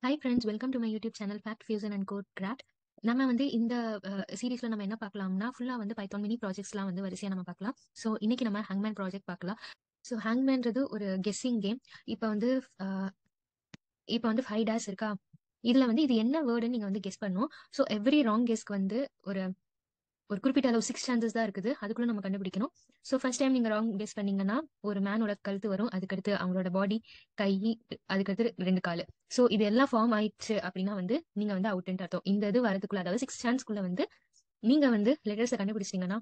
Hi friends, welcome to my YouTube channel Fact Fusion and Code Craft. நம்ம வந்து இந்த சீரீஸ்ல நம்ம என்ன பார்க்கலாம்னா, ஃபுல்லா வந்து பைத்தான் மினி ப்ராஜெக்ட்ஸ்லாம் வந்து வரிசையா நம்ம பார்க்கலாம். ஸோ இன்னைக்கு நம்ம ஹேங்மேன் ப்ராஜெக்ட் பார்க்கலாம். ஸோ ஹேங்மேன்றது ஒரு கெஸ்ஸிங் கேம். இப்போ வந்து இப்போ வந்து 5 டேஸ் இருக்கா, இதுல வந்து இது என்ன வேர்டுன்னு நீங்க வந்து கெஸ் பண்ணணும். ஸோ எவ்ரி ராங் கெஸ்க்கு வந்து ஒரு ஒரு குறிப்பிட்ட அளவு 6 சான்சஸ் தான் இருக்குது, அதுக்குள்ள நம்ம கண்டுபிடிக்கணும். ஸோ ஃபர்ஸ்ட் டைம் நீங்க ராங் கெஸ் பண்ணீங்கன்னா ஒரு மேனோட கழுத்து வரும், அதுக்கடுத்து அவங்களோட பாடி, கை, அதுக்கடுத்து 2 காலு. ஸோ இது எல்லாம் ஃபார்ம் ஆயிடுச்சு அப்படின்னா வந்து நீங்க வந்து அவுட்ன்ட்டு அர்த்தம். இந்த இது வரதுக்குள்ள, அதாவது 6 சான்ஸ்க்குள்ள வந்து நீங்க வந்து லெட்டர்ஸை கண்டுபிடிச்சிட்டீங்கன்னா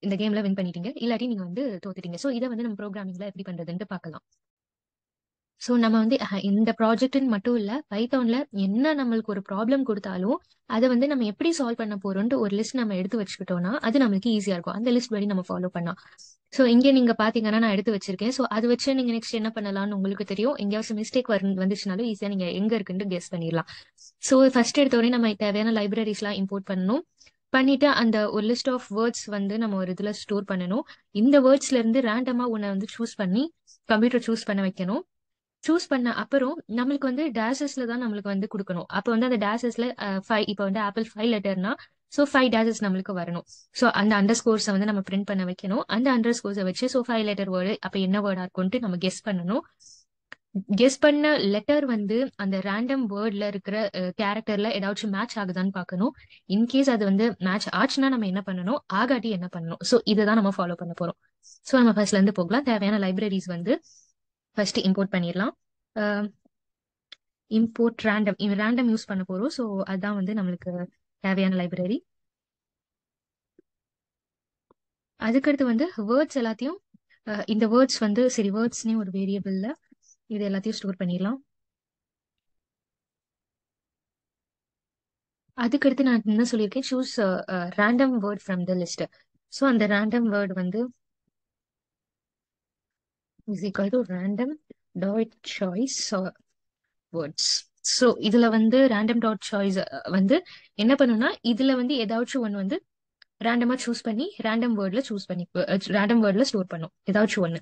இந்த கேம்ல வின் பண்ணிட்டீங்க, இல்லாட்டி நீங்க வந்து தோத்துட்டீங்க. ஸோ இதை வந்து நம்ம ப்ரோக்ராமிங்ல எப்படி பண்றதுன்ட்டு பார்க்கலாம். ஸோ நம்ம வந்து இந்த ப்ராஜெக்ட்னு மட்டும் இல்ல, பைத்தான்ல என்ன நம்மளுக்கு ஒரு ப்ராப்ளம் கொடுத்தாலும் அதை வந்து நம்ம எப்படி சால்வ் பண்ண போறோம்ட்டு ஒரு லிஸ்ட் நம்ம எடுத்து வச்சுக்கிட்டோம்னா அது நம்மளுக்கு ஈஸியா இருக்கும். அந்த லிஸ்ட் படி நம்ம ஃபாலோ பண்ணலாம். ஸோ இங்கே நீங்க பாத்தீங்கன்னா நான் எடுத்து வச்சிருக்கேன். ஸோ அதை வச்சு நீங்க நெக்ஸ்ட் என்ன பண்ணலாம்னு உங்களுக்கு தெரியும். எங்கேயாவது மிஸ்டேக் வந்துச்சுனாலும் ஈஸியா நீங்க எங்க இருக்குன்னு கெஸ் பண்ணிடலாம். ஸோ ஃபர்ஸ்ட் எடுத்தோடனே நம்ம தேவையான லைப்ரரிஸ்லாம் இம்போர்ட் பண்ணணும். பண்ணிட்டு அந்த ஒரு லிஸ்ட் ஆஃப் வேர்ட்ஸ் வந்து நம்ம ஒரு இதுல ஸ்டோர் பண்ணணும். இந்த வேர்ட்ஸ்ல இருந்து ரேண்டமா ஒன்னை வந்து சூஸ் பண்ணி கம்ப்யூட்டர் சூஸ் பண்ண வைக்கணும். சூஸ் பண்ண அப்புறம் நம்மளுக்கு வந்து டேஷஸ்ல தான் நம்மளுக்கு வந்து கொடுக்கணும். அப்போ வந்து அந்த டேஷஸ்ல 5, இப்போ வந்து ஆப்பிள் 5 லெட்டர்னா ஸோ 5 டேஷஸ் நம்மளுக்கு வரணும். ஸோ அந்த அண்டர் ஸ்கோர்ஸை வந்து நம்ம பிரிண்ட் பண்ண வைக்கணும். அந்த அண்டர் ஸ்கோர்ஸை வச்சு ஸோ 5 லெட்டர் வேர்டு அப்போ என்ன வேர்டா இருக்கும்ட்டு நம்ம கெஸ் பண்ணணும். கெஸ் பண்ண லெட்டர் வந்து அந்த ரேண்டம் வேர்ட்ல இருக்கிற கேரக்டர்ல ஏதாச்சும் மேட்ச் ஆகுதான்னு பார்க்கணும். இன்கேஸ் அது வந்து மேட்ச் ஆச்சுன்னா நம்ம என்ன பண்ணணும், ஆகாட்டி என்ன பண்ணணும். ஸோ இதை தான் நம்ம ஃபாலோ பண்ண போறோம். ஸோ நம்ம ஃபர்ஸ்ட்ல இருந்து போகலாம். தேவையான லைப்ரரிஸ் வந்து ஃபர்ஸ்ட் இம்போர்ட் பண்ணிடலாம். இம்போர்ட் ரேண்டம் யூஸ் பண்ண போறோம். ஸோ அதுதான் வந்து நம்மளுக்கு தேவையான லைப்ரரி. அதுக்கடுத்து வந்து வேர்ட்ஸ் எல்லாத்தையும் இந்த வேர்ட்ஸ் வந்து சரி, வேர்ட்ஸ்னே ஒரு வேரியபிள்ல இது எல்லாத்தையும் ஸ்டோர் பண்ணிடலாம். அதுக்கடுத்து நான் என்ன சொல்லியிருக்கேன், choose random word from the list. So அந்த ரேண்டம் வேர்ட் வந்து is equal to random dot choice words. So இதுல வந்து ரேண்டம் டாட் சாய்ஸ் வந்து என்ன பண்ணுன்னா, இதுல வந்து ஏதாச்சும் ஒன்று வந்து ரேண்டமா சூஸ் பண்ணி ரேண்டம் வேர்ட்ல ஸ்டோர் பண்ணும் ஏதாச்சும் ஒன்று.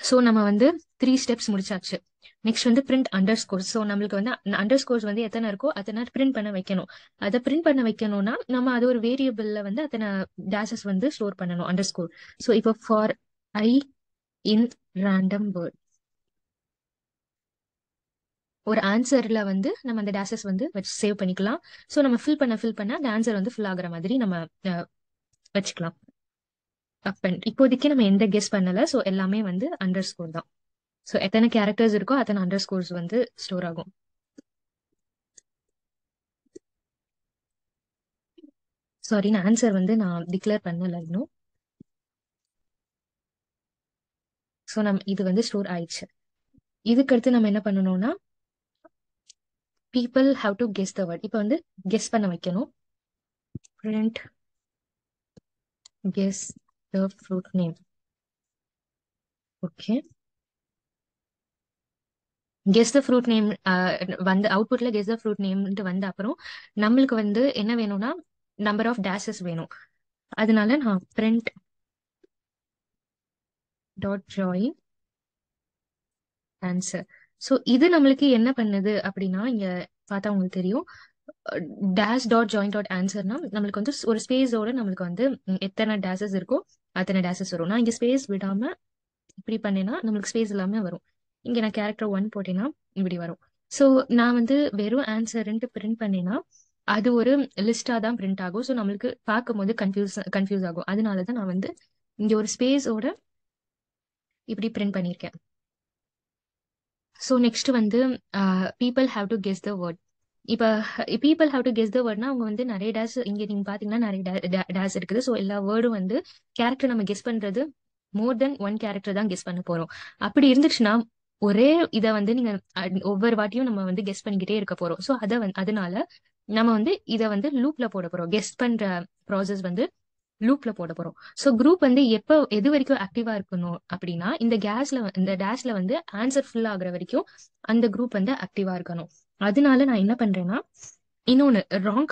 ஸோ நம்ம வந்து 3 ஸ்டெப்ஸ் முடிச்சாச்சு. நெக்ஸ்ட் வந்து பிரிண்ட் அண்டர் ஸ்கோர்ஸ். ஸோ நம்மளுக்கு வந்து அண்டர் ஸ்கோர்ஸ் வந்து எத்தனை இருக்கோ அத்தனை பிரிண்ட் பண்ண வைக்கணும். அதை பிரிண்ட் பண்ண வைக்கணும்னா நம்ம அது ஒரு வேரியபிள்ல வந்து அத்தனை டேஷஸ் வந்து ஸ்டோர் பண்ணணும் அண்டர் ஸ்கோர். ஸோ இப்போ for I in random word ஒரு ஆன்சர்ல வந்து நம்ம அந்த டேஷஸ் வந்து வச்சு சேவ் பண்ணிக்கலாம். ஸோ நம்ம ஃபில் பண்ண அந்த ஆன்சர் வந்து ஃபில் ஆகுற மாதிரி நம்ம வச்சுக்கலாம். இப்போதைக்கு நம்ம எந்த கெஸ் பண்ணல. ஸோ எல்லாமே வந்து அண்டர் ஸ்கோர் தான். ஸோ எத்தனை கேரக்டர்ஸ் இருக்கோ அத்தனை அண்டர் ஸ்கோர்ஸ் வந்து ஸ்டோர் ஆகும். சாரி, நான் ஆன்சர் வந்து நான் டிக்ளேர் பண்ணல இன்னும். ஸோ நம்ம இது வந்து ஸ்டோர் ஆயிடுச்சு. இதுக்கடுத்து நம்ம என்ன பண்ணணும்னா, people have to guess the word. இப்போ வந்து கெஸ் பண்ண வைக்கணும். Print guess the fruit name. Okay, guess the fruit name வந்து அவுட்புட்ல கெஸ் த ஃப்ரூட் நேம்ட்டு வந்த அப்புறம் நம்மளுக்கு வந்து என்ன வேணும்னா நம்பர் ஆஃப் டேஷஸ் வேணும். அதனால நான் print dot join answer. So இது நம்மளுக்கு என்ன பண்ணுது அப்படின்னா, இங்க பார்த்தா உங்களுக்கு தெரியும், டேஷ் டாட் ஜாயின் டாட் ஆன்சர்னா நம்மளுக்கு வந்து ஒரு ஸ்பேஸோட நம்மளுக்கு வந்து எத்தனை டேஷஸ் இருக்கோ அத்தனை டேஷஸ் வரும். நான் இங்க ஸ்பேஸ் விடாம இப்படி பண்ணேன்னா நம்மளுக்கு ஸ்பேஸ் இல்லாம வரும். இங்க நான் கேரக்டர் 1 போட்டேன்னா இப்படி வரும். ஸோ நான் வந்து வெறும் ஆன்சர்ன்ட்டு பிரிண்ட் பண்ணேன்னா அது ஒரு லிஸ்டா தான் பிரிண்ட் ஆகும். ஸோ நம்மளுக்கு பார்க்கும்போது கன்ஃபியூஸ் ஆகும். அதனாலதான் நான் வந்து இங்க ஒரு ஸ்பேஸோட இப்படி பிரிண்ட் பண்ணியிருக்கேன். ஸோ நெக்ஸ்ட் வந்து people have to guess the word. இப்போ people have to guess the வேர்ட்னா அவங்க வந்து நிறைய டேஸ், இங்க நீங்க பாத்தீங்கன்னா நிறைய டேஸ் இருக்குது. ஸோ எல்லா வேர்டும் வந்து கேரக்டர் நம்ம கெஸ் பண்றது மோர் தென் 1 கேரக்டர் தான் கெஸ் பண்ண போறோம். அப்படி இருந்துச்சுன்னா ஒரே இதை வந்து நீங்க ஒவ்வொரு வாட்டியும் நம்ம வந்து கெஸ் பண்ணிக்கிட்டே இருக்க போறோம். ஸோ அதனால நம்ம வந்து இதை வந்து லூப்ல போட போறோம். கெஸ் பண்ற ப்ராசஸ் வந்து லூப்ல போட போறோம். ஸோ குரூப் வந்து எது வரைக்கும் ஆக்டிவா இருக்கணும் அப்படின்னா, இந்த டேஷ்ல வந்து ஆன்சர் ஃபுல் ஆகுற வரைக்கும் அந்த குரூப் வந்து ஆக்டிவா இருக்கணும். அதனால நான் என்ன பண்றேன்னா, இன்னொன்னு ராங்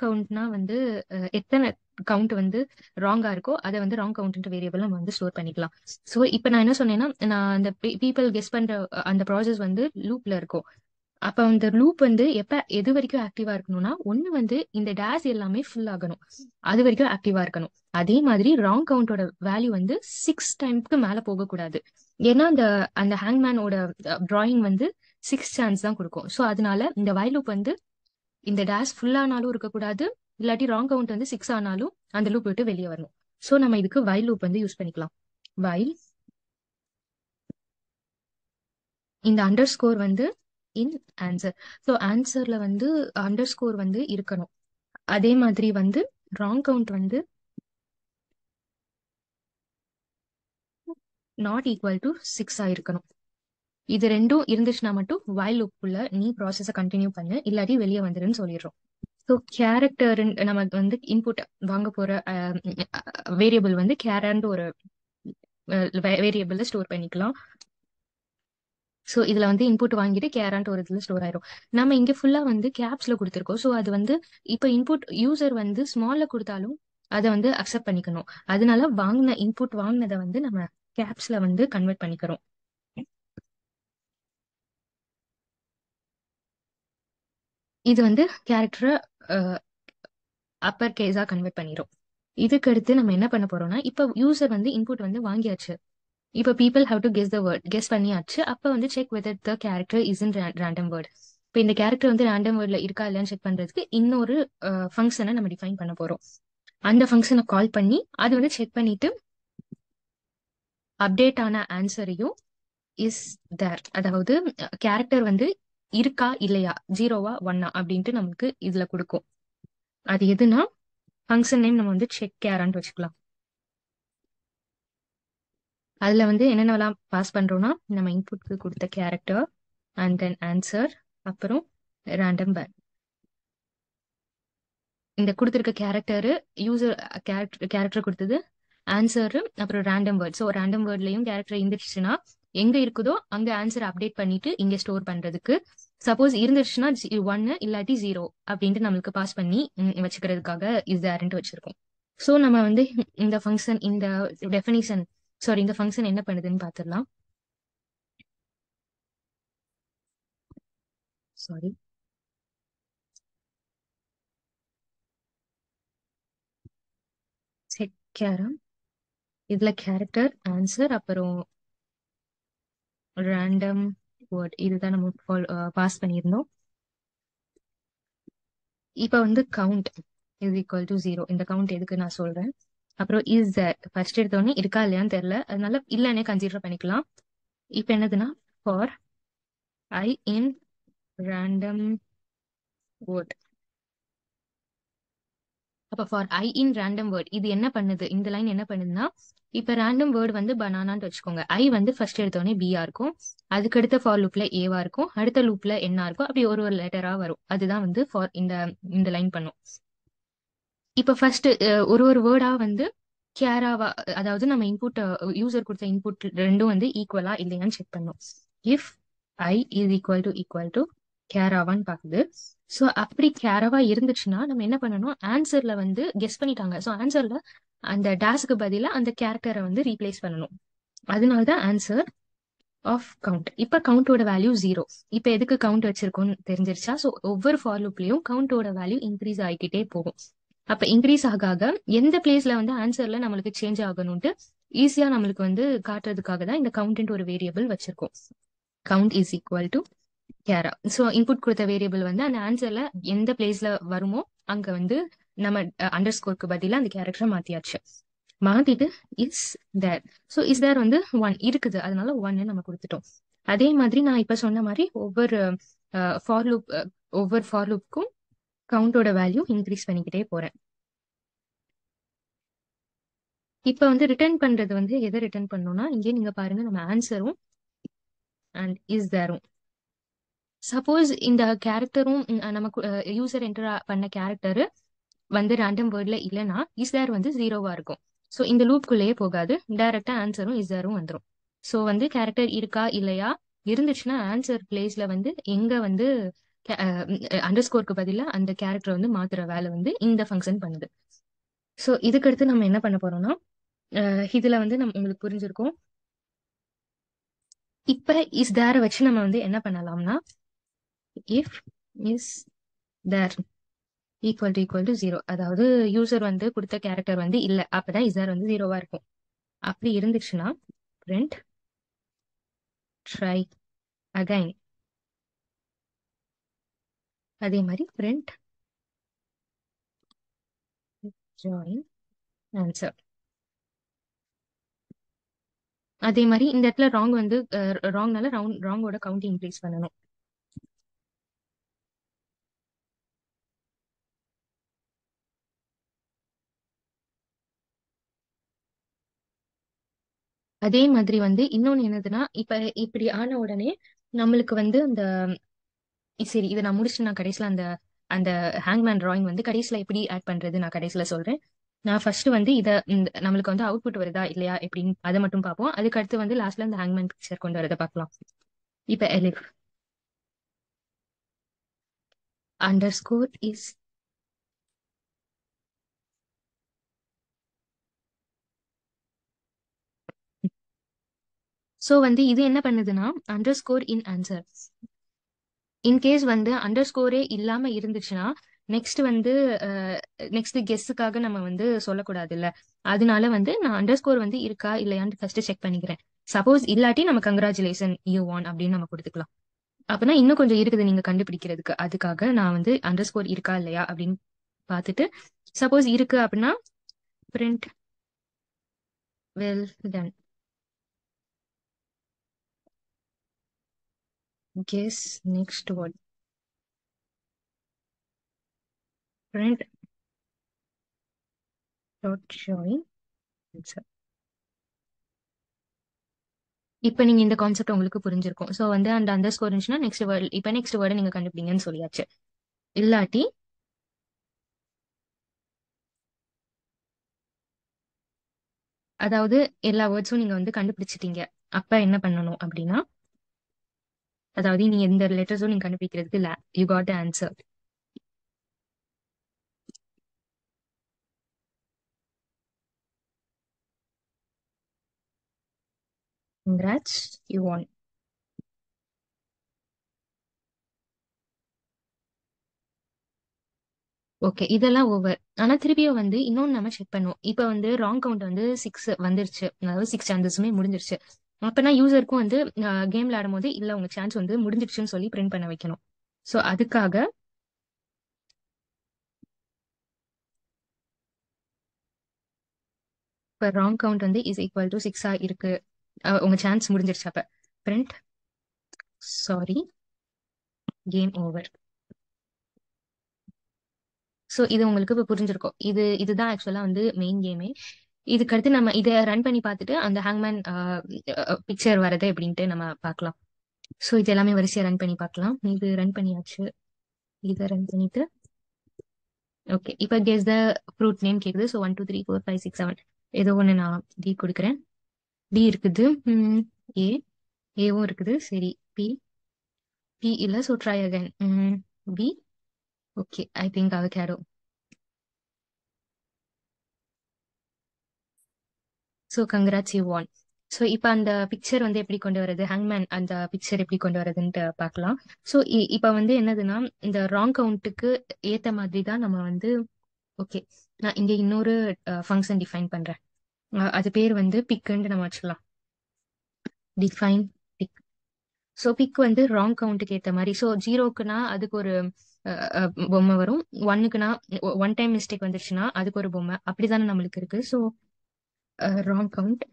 கவுண்ட்னா வந்து எத்தனை கவுண்ட் வந்து ராங்கா இருக்கோ அதை வந்து ராங் கவுண்ட் வேரியபிள் நம்ம வந்து ஸ்டோர் பண்ணிக்கலாம். ஸோ இப்போ நான் என்ன சொன்னேன்னா, நான் அந்த பீப்புள் கெஸ் பண்ற அந்த ப்ராசஸ் வந்து லூப்ல இருக்கும். அப்ப அந்த லூப் வந்து எப்ப எது வரைக்கும் ஆக்டிவா இருக்கணும்னா, ஒண்ணு வந்து இந்த டேஷ் எல்லாமே ஃபுல் ஆகணும், அது வரைக்கும் ஆக்டிவா இருக்கணும். அதே மாதிரி ராங் கவுண்டோட வேல்யூ வந்து 6 டைம்க்கு மேல போகக்கூடாது. ஏன்னா அந்த அந்த ஹேங்மேனோட டிராயிங் வந்து 6 சான்ஸ் தான் கொடுக்கும். ஸோ அதனால இந்த வைல் லூப் வந்து இந்த டேஷ் ஃபுல் ஆனாலும் இருக்கக்கூடாது, இல்லாட்டி ராங் கவுண்ட் வந்து 6 ஆனாலும் அந்த லூப் விட்டு வெளியே வரணும். ஸோ நம்ம இதுக்கு வைல் லூப் வந்து யூஸ் பண்ணிக்கலாம். வைல் இந்த அண்டர் ஸ்கோர் வந்து இன் ஆன்சர். ஸோ ஆன்சர்ல வந்து அண்டர் ஸ்கோர் வந்து இருக்கணும். அதே மாதிரி வந்து ராங் கவுண்ட் வந்து நாட் ஈக்குவல் டு 6 இருக்கணும். இது ரெண்டும் இருந்துச்சுன்னா மட்டும் வைல் லூப்புக்குள்ள நீ ப்ராசஸை கண்டினியூ பண்ணு, இல்லாட்டி வெளியே வந்துருன்னு சொல்லிடுறோம். ஸோ கேரக்டர் நமக்கு வந்து இன்புட் வாங்க போற வேரியபிள் வந்து கேரண்ட் ஒரு வேரியபிள் ஸ்டோர் பண்ணிக்கலாம். ஸோ இதுல வந்து இன்புட் வாங்கிட்டு கேரான்ட் ஒரு இதுல ஸ்டோர் ஆயிரும். நம்ம இங்க ஃபுல்லா வந்து கேப்ஸ்ல கொடுத்துருக்கோம். ஸோ அது வந்து இப்போ இன்புட் யூசர் வந்து ஸ்மால்ல கொடுத்தாலும் அதை வந்து அக்செப்ட் பண்ணிக்கணும். அதனால வாங்கின இன்புட் வாங்கினதை வந்து நம்ம கேப்ஸ்ல வந்து கன்வெர்ட் பண்ணிக்கிறோம். இது வந்து கேரக்டரை அப்பர் கேஸா கன்வெர்ட் பண்ணிடும். இதுக்கு அடுத்து நம்ம என்ன பண்ண போறோம்னா, இப்போ யூசர் வந்து இன்புட் வந்து வாங்கியாச்சு. இப்போ people have to guess the word, guess பண்ணியாச்சு. அப்போ வந்து check whether the character is in random word. இப்போ இந்த கேரக்டர் வந்து ரேண்டம் வேர்ட்ல இருக்கா இல்லையான்னு செக் பண்றதுக்கு இன்னொரு ஃபங்க்ஷனை நம்ம டிஃபைன் பண்ண போறோம். அந்த ஃபங்க்ஷனை கால் பண்ணி அது வந்து செக் பண்ணிட்டு அப்டேட் ஆன ஆன்சரையும் இஸ் தேர், அதாவது கேரக்டர் வந்து இருக்கா இல்லையா, 0வா 1ஆ அப்படின்ட்டு நமக்கு இதுல கொடுக்கும். அது எதுனா ஃபங்க்ஷன் நேம் நம்ம வந்து செக் கேரான்னு வச்சுக்கலாம். அதுல வந்து என்னென்னலாம் பாஸ் பண்றோம்னா, நம்ம இன்புட்க்கு கொடுத்த கேரக்டர் அண்ட் தென் ஆன்சர், அப்புறம் ரேண்டம் வேர்ட். இந்த கொடுத்துருக்க கேரக்டர் யூசர் கேரக்டர் கொடுத்தது, ஆன்சர், அப்புறம் ரேண்டம் வேர்ட். ஸோ ரேண்டம் வேர்ட்லயும் கேரக்டர் இருந்துச்சுன்னா எங்க இருக்குதோ அங்க ஆன்சர் அப்டேட் பண்ணிட்டு இங்க ஸ்டோர் பண்றதுக்கு. சப்போஸ் இருந்துச்சுன்னா 1 இல்லாட்டி 0 அப்படின்ட்டு நம்மளுக்கு பாஸ் பண்ணி வச்சுக்கிறதுக்காக இஸ் தேர்ன்ட்டு வச்சிருக்கோம். ஸோ நம்ம வந்து இந்த ஃபங்க்ஷன் இந்த டெஃபினிஷன் சாரி இந்த ஃபங்க்ஷன் என்ன பண்ணுதுன்னு பார்த்துடலாம். சாரி, செக் கேரம், இதுல கேரக்டர், ஆன்சர், அப்புறம் ரேண்டம் வேர்ட், இதுதான் நம்ம பாஸ் பண்ணியிருந்தோம். இப்போ வந்து கவுண்ட் இஸ் ஈக்குவல் டு 0. இந்த கவுண்ட் எதுக்கு நான் சொல்றேன். அப்புறம் இஸ் தட் ஃபர்ஸ்ட் எடுத்தோடனே இருக்கா இல்லையான்னு தெரியல, அதனால இல்லைன்னே கன்சிடர் பண்ணிக்கலாம். இப்போ என்னதுன்னா for I in random word. அப்ப for I in random word இது என்ன பண்ணுது, இந்த லைன் என்ன பண்ணுதுன்னா, இப்ப ரேண்டம் வேர்ட் வந்து பனானான்னு வச்சுக்கோங்க. ஐ வந்து ஃபர்ஸ்ட் எடுத்தோடனே பிஆ இருக்கும், அதுக்கு அடுத்த ஃபார் லூப்ல ஏவா இருக்கும், அடுத்த லூப்ல என்ன இருக்கும், அப்படி ஒரு ஒரு லெட்டரா வரும். அதுதான் வந்து ஃபார் இந்த இந்த லைன் பண்ணும். இப்ப ஃபர்ஸ்ட் ஒரு ஒரு வேர்டா வந்து கேராவா, அதாவது நம்ம இன்புட் யூசர் கொடுத்த இன்புட் ரெண்டும் வந்து ஈக்குவலா இல்லையான்னு செக் பண்ணும். If I is equal to கேராவான்னு பாக்குது. ஸோ அப்படி கேராவா இருந்துச்சுன்னா நம்ம என்ன பண்ணணும், ஆன்சர்ல வந்து கெஸ் பண்ணிட்டாங்க. ஸோ ஆன்சர்ல அந்த டேஸ்க்கு பதிலா அந்த கேரக்டரை வந்து ரீப்ளேஸ் பண்ணணும். அதனாலதான் ஆன்சர் ஆஃப் கவுண்ட். இப்ப கவுண்டோட வேல்யூ 0. இப்ப எதுக்கு கவுண்ட் வச்சிருக்கோம்னு தெரிஞ்சிருச்சா. ஸோ ஒவ்வொரு ஃபார் லூப்லயும் கவுண்டோட வேல்யூ இன்க்ரீஸ் ஆகிக்கிட்டே போகும். அப்ப இன்க்ரீஸ் ஆக எந்த பிளேஸ்ல வந்து ஆன்சர்ல நம்மளுக்கு சேஞ்ச் ஆகணும்ட்டு ஈஸியா நம்மளுக்கு வந்து காட்டுறதுக்காக தான் இந்த கவுண்ட் ஒரு வேரியபிள் வச்சிருக்கோம். Count is equal to zero. So input கொடுத்த வேரியபிள் வந்து அந்த ஆன்சர்ல எந்த பிளேஸ்ல வருமோ அங்க வந்து நம்ம அண்டர் ஸ்கோருக்கு பதிலா அந்த கேரக்டரை மாத்தியாச்சு. மாத்திட்டு is there. So is there வந்து 1 இருக்குது, அதனால 1 நம்ம கொடுத்துட்டோம். அதே மாதிரி நான் இப்ப சொன்ன மாதிரி ஒவ்வொரு ஃபார் லூப்க்கும் கவுண்டோட வேல்யூ இன்க்ரீஸ் பண்ணிக்கிட்டே போறேன். இப்ப வந்து ரிட்டர்ன் பண்றது வந்து எதை ரிட்டர்ன் பண்ணணும்னா, இங்கே நீங்க பாருங்க, நம்ம ஆன்சரும் அண்ட் இஸ் தேரும். சப்போஸ் இந்த கேரக்டரும் நமக்கு யூசர் என்டர் பண்ண கேரக்டர் வந்து ரேண்டம் வேர்ட்ல இல்லைன்னா இஸ் தேர் வந்து 0வா இருக்கும். ஸோ இந்த லூப்குள்ளேயே போகாது, டைரக்டா ஆன்சரும் இஸ் தேரும் வந்துடும். ஸோ வந்து கேரக்டர் இருக்கா இல்லையா, இருந்துச்சுன்னா ஆன்சர் பிளேஸ்ல வந்து எங்க வந்து அண்டர் ஸ்கோருக்கு பதிலா அந்த கேரக்டர் வந்து மாத்துற வேலை வந்து இந்த ஃபங்க்ஷன் பண்ணுது. ஸோ இதுக்கு அடுத்து நம்ம என்ன பண்ண போறோம்னா இதுல வந்து நம்ம உங்களுக்கு புரிஞ்சிருக்கும். இப்ப இஸ் தேர வச்சு நம்ம வந்து என்ன பண்ணலாம்னா if is there equal to 0, அதாவது யூசர் வந்து கொடுத்த கேரக்டர் வந்து இல்ல, அப்பதான் இஸ் தேர் வந்து 0வா இருக்கும். அப்படி இருந்துச்சுன்னா print try again. அதே மாதிரி print join answer. அதே மாதிரி இந்த இடத்துல ராங் வந்து ராங்னால ராங்கோட கவுண்ட் இன்க்ரீஸ் பண்ணணும். அதே மாதிரி வந்து இன்னொன்னு என்னதுன்னா, இப்ப இப்படி ஆன உடனே நம்மளுக்கு வந்து அந்த சரி இதை நான் முடிச்சுட்டு நான் கடைசியில அந்த அந்த ஹேங்மேன் டிராயிங் வந்து கடைசியில எப்படி ஆட் பண்றது நான் கடைசியில சொல்றேன். நான் ஃபர்ஸ்ட் வந்து இதை நம்மளுக்கு வந்து அவுட்புட் வருதா இல்லையா எப்படின்னு அதை மட்டும் பார்ப்போம். அதுக்கு அடுத்து வந்து லாஸ்ட்ல அந்த ஹேங்மேன் பிக்சர் கொண்டு வரதை பார்க்கலாம். இப்ப எலிஃப் அண்டர்ஸ்கோர் இஸ் ஸோ வந்து இது என்ன பண்ணுதுன்னா அண்டர்ஸ்கோர் இன் ஆன்சர். இன்கேஸ் வந்து அண்டர் ஸ்கோரே இல்லாம இருந்துச்சுன்னா நெக்ஸ்ட் வந்து நெக்ஸ்ட் கெஸ்ஸுக்காக நம்ம வந்து சொல்லக்கூடாது இல்ல. அதனால வந்து நான் அண்டர் ஸ்கோர் வந்து இருக்கா இல்லையான்னு ஃபர்ஸ்ட் செக் பண்ணிக்கிறேன். சப்போஸ் இல்லாட்டி நம்ம கங்க்ராச்சுலேஷன் யூ வான் அப்படின்னு நம்ம கொடுத்துக்கலாம். அப்பனா இன்னும் கொஞ்சம் இருக்குது நீங்க கண்டுபிடிக்கிறதுக்கு. அதுக்காக நான் வந்து அண்டர் ஸ்கோர் இருக்கா இல்லையா அப்படின்னு பார்த்துட்டு சப்போஸ் இருக்கு அப்படின்னா print well done, guess next word, print dot showing answer. இப்ப நீங்க இந்த கான்செப்ட் உங்களுக்கு புரிஞ்சிருக்கும். சோ வந்து அந்த அண்டர் ஸ்கோர் இருந்துச்சுன்னா நெக்ஸ்ட் வேர்ட், இப்ப நெக்ஸ்ட் வேர்டு நீங்க கண்டுபிடிங்கன்னு சொல்லியாச்சு. இல்லாட்டி அதாவது எல்லா வேர்ட்ஸும் நீங்க வந்து கண்டுபிடிச்சிட்டீங்க. அப்ப என்ன பண்ணணும் அப்படின்னா, அதாவது நீங்க எந்த லெட்டர்ஸும் நீங்க கண்டுபிடிக்கிறதுக்கு இல்ல, you got answer. Congrats you won. Okay இதெல்லாம் ஓவர். ஆனா திருப்பியும் வந்து இன்னொன்னு நம்ம செக் பண்ணுவோம். இப்ப வந்து ராங் கவுண்ட் வந்து 6 வந்துருச்சு, அதாவது 6 சான்சஸுமே முடிஞ்சிருச்சு. அப்பனா யூசருக்கும் வந்து கேம் விளையாடும் போது இல்ல உங்க சான்ஸ் வந்து முடிஞ்சிருச்சுன்னு சொல்லி பிரிண்ட் பண்ண வைக்கணும். சோ அதுக்காக இப்ப ராங் கவுண்ட் வந்து இஸ் ஈக்குவல் டு 6 இருக்கு, உங்க சான்ஸ் முடிஞ்சிருச்சு. அப்ப print sorry game over. So இது உங்களுக்கு இப்ப புரிஞ்சிருக்கும். இதுதான் ஆக்சுவலா வந்து மெயின் கேமே. இதுக்கு அடுத்து நம்ம இதை ரன் பண்ணி பார்த்துட்டு அந்த ஹேங்மேன் பிக்சர் வரது எப்படின்ட்டு நம்ம பார்க்கலாம். சோ இது எல்லாமே வரிசையா ரன் பண்ணி பார்க்கலாம். இது ரன் பண்ணியாச்சு. இதை ரன் பண்ணிட்டு ஓகே இப்ப கெஸ் த ஃப்ரூட் நேம் கேக்குது. ஸோ 1 2 3 4 5 6 7 ஏதோ ஒன்று நான் டி கொடுக்குறேன். டி இருக்குது, ஏ ஏவும் இருக்குது. சரி பி பி இல்ல. So try again. B okay I think avocado. So congrats you won. So இப்போ அந்த பிக்சர் வந்து எப்படி கொண்டு வரது, ஹேங்மேன் அந்த பிக்சர் எப்படி கொண்டு வரதுன்ட்டு பார்க்கலாம். ஸோ இப்போ வந்து என்னதுன்னா இந்த ராங் கவுண்ட்டுக்கு ஏத்த மாதிரி தான் நம்ம வந்து ஓகே நான் இங்க இன்னொரு ஃபங்க்ஷன் டிஃபைன் பண்றேன். அது பேர் வந்து பிக்குன்னு நம்ம வச்சுக்கலாம். Define pic. ஸோ பிக் வந்து ராங் கவுண்ட்டுக்கு ஏத்த மாதிரி. ஸோ ஜீரோக்குனா அதுக்கு ஒரு பொம்மை வரும், ஒன்னுக்குனா ஒன் டைம் மிஸ்டேக் வந்துருச்சுன்னா அதுக்கு ஒரு பொம்மை, அப்படிதானே நம்மளுக்கு இருக்கு. So wrong count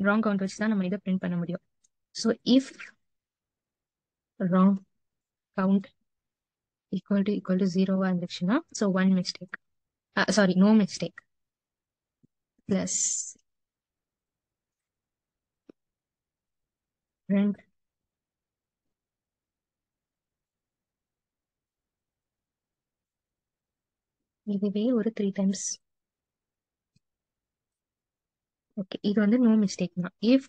wrong count வச்சு தான் நம்ம இதை பிரிண்ட் பண்ண முடியும். So if wrong count equal to 0வா இருந்துச்சுன்னா so one mistake, sorry no mistake plus print இதுவே ஒரு 3 டைம்ஸ். ஓகே இது வந்து நோ மிஸ்டேக் தான். If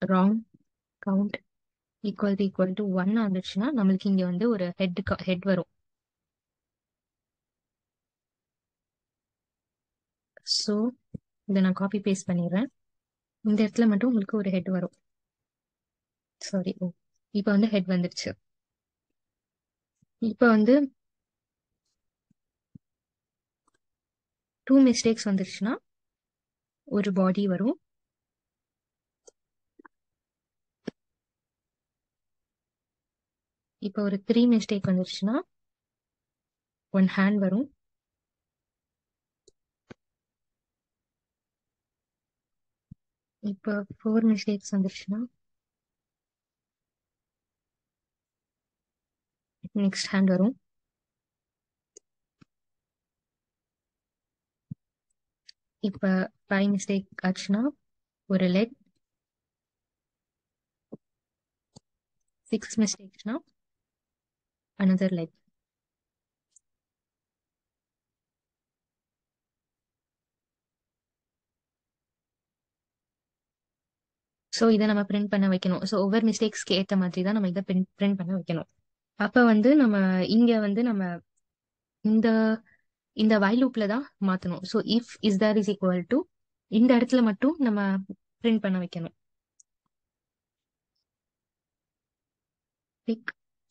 wrong count equal to 1 வந்துச்சுன்னா நம்மளுக்கு இங்க வந்து ஒரு ஹெட் வரும். ஸோ இதை நான் காப்பி பேஸ்ட் பண்ணிடுறேன். இந்த இடத்துல மட்டும் உங்களுக்கு ஒரு ஹெட் வரும். சாரி, ஓ, இப்போ வந்து ஹெட் வந்துருச்சு. இப்போ வந்து 2 மிஸ்டேக்ஸ் வந்துருச்சுன்னா ஒரு பாடி வரும். இப்போ ஒரு 3 மிஸ்டேக் வந்துருச்சுன்னா 1 ஹேண்ட் வரும். இப்போ 4 மிஸ்டேக்ஸ் வந்துருச்சுன்னா நெக்ஸ்ட் ஹேண்ட் வரும். இப்போ 5 மிஸ்டேக் ஆச்சுன்னா ஒரு லெக். 6 மிஸ்டேக்ஸ்னா another leg. ஸோ இதை நம்ம பிரிண்ட் பண்ண வைக்கணும். ஸோ ஒவ்வொரு மிஸ்டேக்ஸ்க்கு ஏற்ற மாதிரி தான் நம்ம இதை பிரிண்ட் பண்ண வைக்கணும். அப்போ வந்து நம்ம இங்க வந்து நம்ம இந்த இந்த while loopல தான் மாத்தணும். So if is there is equal to இந்த இடத்துல மட்டும் நம்ம பிரிண்ட் பண்ண வைக்கணும்.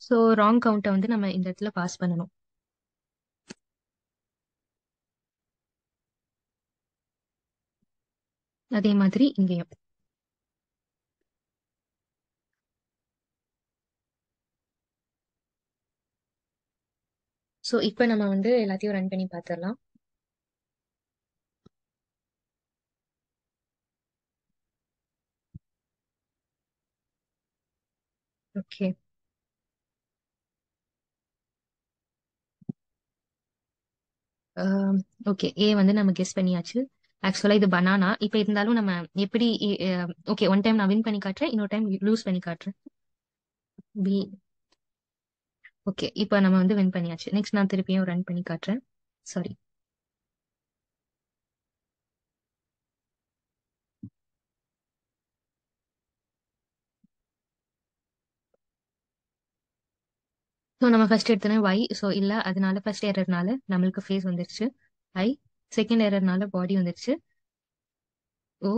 ஸோ ராங் கவுண்ட்டை வந்து நம்ம இந்த இடத்துல பாஸ் பண்ணணும். அதே மாதிரி இங்கேயும். ஸோ இப்போ நம்ம வந்து எல்லாத்தையும் ரன் பண்ணி பார்த்துடலாம். ஓகே, ஓகே, ஏ வந்து நம்ம கெஸ் பண்ணியாச்சு. ஆக்சுவலா இது பனானா. இப்போ இருந்தாலும் நம்ம எப்படி, ஓகே, ஒன் டைம் நான் வின் பண்ணி காட்டுறேன், இன்னொரு டைம் லூஸ் பண்ணி காட்டுறேன். பி. ஓகே, இப்போ நம்ம வந்து வின் பண்ணியாச்சு. நெக்ஸ்ட் நான் திருப்பியும் ரன் பண்ணி காட்டுறேன். சாரி. ஸோ நம்ம ஃபர்ஸ்ட் எடுத்தோன்னே ஒய். ஸோ இல்லை, அதனால ஃபர்ஸ்ட் எரர்னால நம்மளுக்கு ஃபேஸ் வந்துருச்சு. ஐ. செகண்ட் எரர்னால பாடி வந்துருச்சு. ஓ,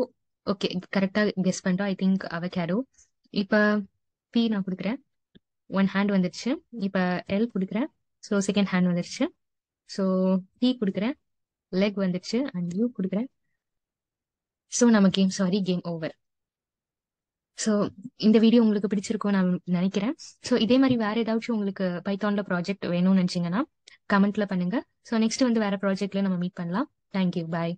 ஓகே, கரெக்டாக கெஸ் பண்ணிட்டோம். ஐ திங்க் அவகேடோ. இப்போ பி நான் கொடுக்குறேன். 1 ஹேண்ட் வந்துருச்சு. இப்போ எல் கொடுக்குறேன். ஸோ செகண்ட் ஹேண்ட் வந்துருச்சு. ஸோ டி கொடுக்குறேன். லெக் வந்துருச்சு. அண்ட் யூ கொடுக்குறேன். ஸோ நம்ம கேம் ஓவர். ஸோ இந்த வீடியோ உங்களுக்கு பிடிச்சிருக்கும் நான் நினைக்கிறேன். ஸோ இதே மாதிரி வேற ஏதாச்சும் உங்களுக்கு பைத்தான்ல ப்ராஜெக்ட் வேணும்னு நினைச்சீங்கன்னா கமெண்ட்ல பண்ணுங்க. ஸோ நெக்ஸ்ட் வந்து வேற ப்ராஜெக்ட்ல நம்ம மீட் பண்ணலாம். தேங்க்யூ, பாய்.